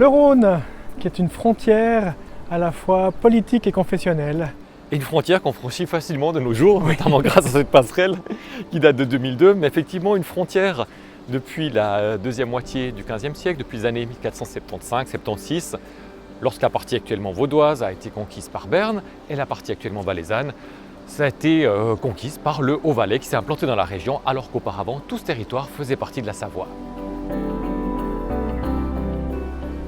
Le Rhône, qui est une frontière à la fois politique et confessionnelle. Et une frontière qu'on franchit facilement de nos jours, notamment grâce à cette passerelle qui date de 2002, mais effectivement une frontière depuis la deuxième moitié du XVe siècle, depuis les années 1475-76, lorsque la partie actuellement vaudoise a été conquise par Berne et la partie actuellement valaisanne, ça a été conquise par le Haut-Valais qui s'est implanté dans la région, alors qu'auparavant tout ce territoire faisait partie de la Savoie.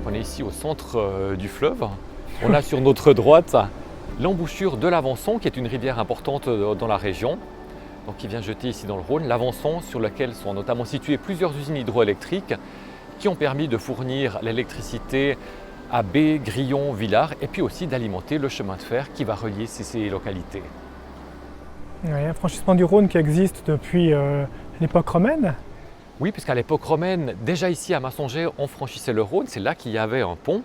On est ici au centre du fleuve. On a sur notre droite l'embouchure de l'Avançon, qui est une rivière importante dans la région, donc qui vient jeter ici dans le Rhône. L'Avançon, sur lequel sont notamment situées plusieurs usines hydroélectriques qui ont permis de fournir l'électricité à Bé, Grillon, Villars, et puis aussi d'alimenter le chemin de fer qui va relier ces localités. Oui, un franchissement du Rhône qui existe depuis l'époque romaine. Oui, puisqu'à l'époque romaine, déjà ici à Massonger, on franchissait le Rhône, c'est là qu'il y avait un pont.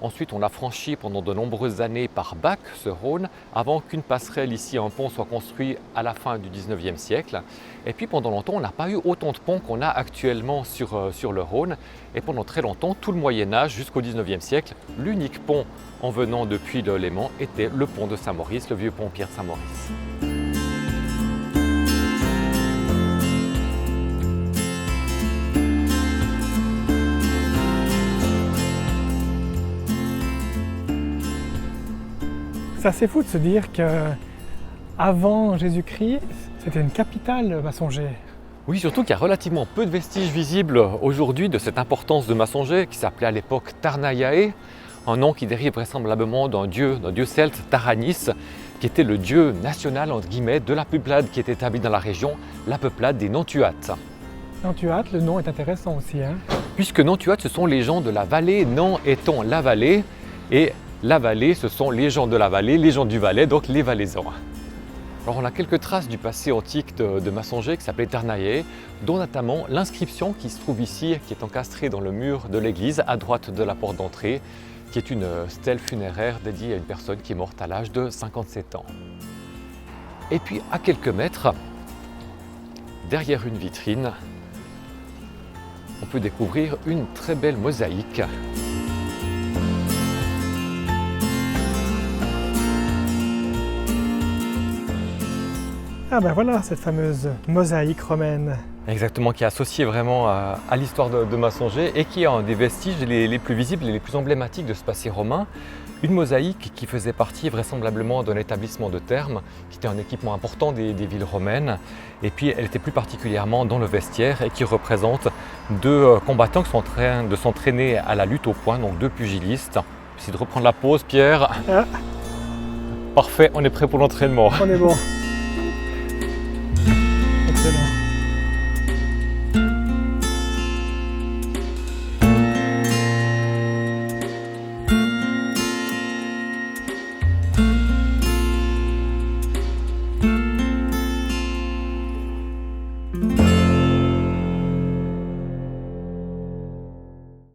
Ensuite, on l'a franchi pendant de nombreuses années par bac, ce Rhône, avant qu'une passerelle ici, un pont, soit construit à la fin du 19e siècle. Et puis pendant longtemps, on n'a pas eu autant de ponts qu'on a actuellement sur le Rhône. Et pendant très longtemps, tout le Moyen-Âge jusqu'au 19e siècle, l'unique pont en venant depuis le Léman était le pont de Saint-Maurice, le vieux pont Pierre de Saint-Maurice. C'est assez fou de se dire qu'avant Jésus-Christ, c'était une capitale, Massonger. Oui, surtout qu'il y a relativement peu de vestiges visibles aujourd'hui de cette importance de Massonger, qui s'appelait à l'époque Tarnaiae, un nom qui dérive vraisemblablement d'un dieu celte, Taranis, qui était le dieu national entre guillemets de la peuplade qui était établie dans la région, la peuplade des Nantuates. Nantuates, le nom est intéressant aussi. Puisque Nantuates, ce sont les gens de la vallée, Nan étant la vallée, et la vallée, ce sont les gens de la vallée, les gens du Valais, donc les Valaisans. Alors on a quelques traces du passé antique de Massonger qui s'appelait Tarnaiae, dont notamment l'inscription qui se trouve ici, qui est encastrée dans le mur de l'église, à droite de la porte d'entrée, qui est une stèle funéraire dédiée à une personne qui est morte à l'âge de 57 ans. Et puis à quelques mètres, derrière une vitrine, on peut découvrir une très belle mosaïque. Ah ben voilà, cette fameuse mosaïque romaine. Exactement, qui est associée vraiment à l'histoire de Massonger et qui est un des vestiges les plus visibles et les plus emblématiques de ce passé romain. Une mosaïque qui faisait partie vraisemblablement d'un établissement de thermes, qui était un équipement important des villes romaines. Et puis elle était plus particulièrement dans le vestiaire et qui représente deux combattants qui sont en train de s'entraîner à la lutte au poing, donc deux pugilistes. J'essaie de reprendre la pause, Pierre. Ah. Parfait, on est prêt pour l'entraînement. On est bon. Excellent.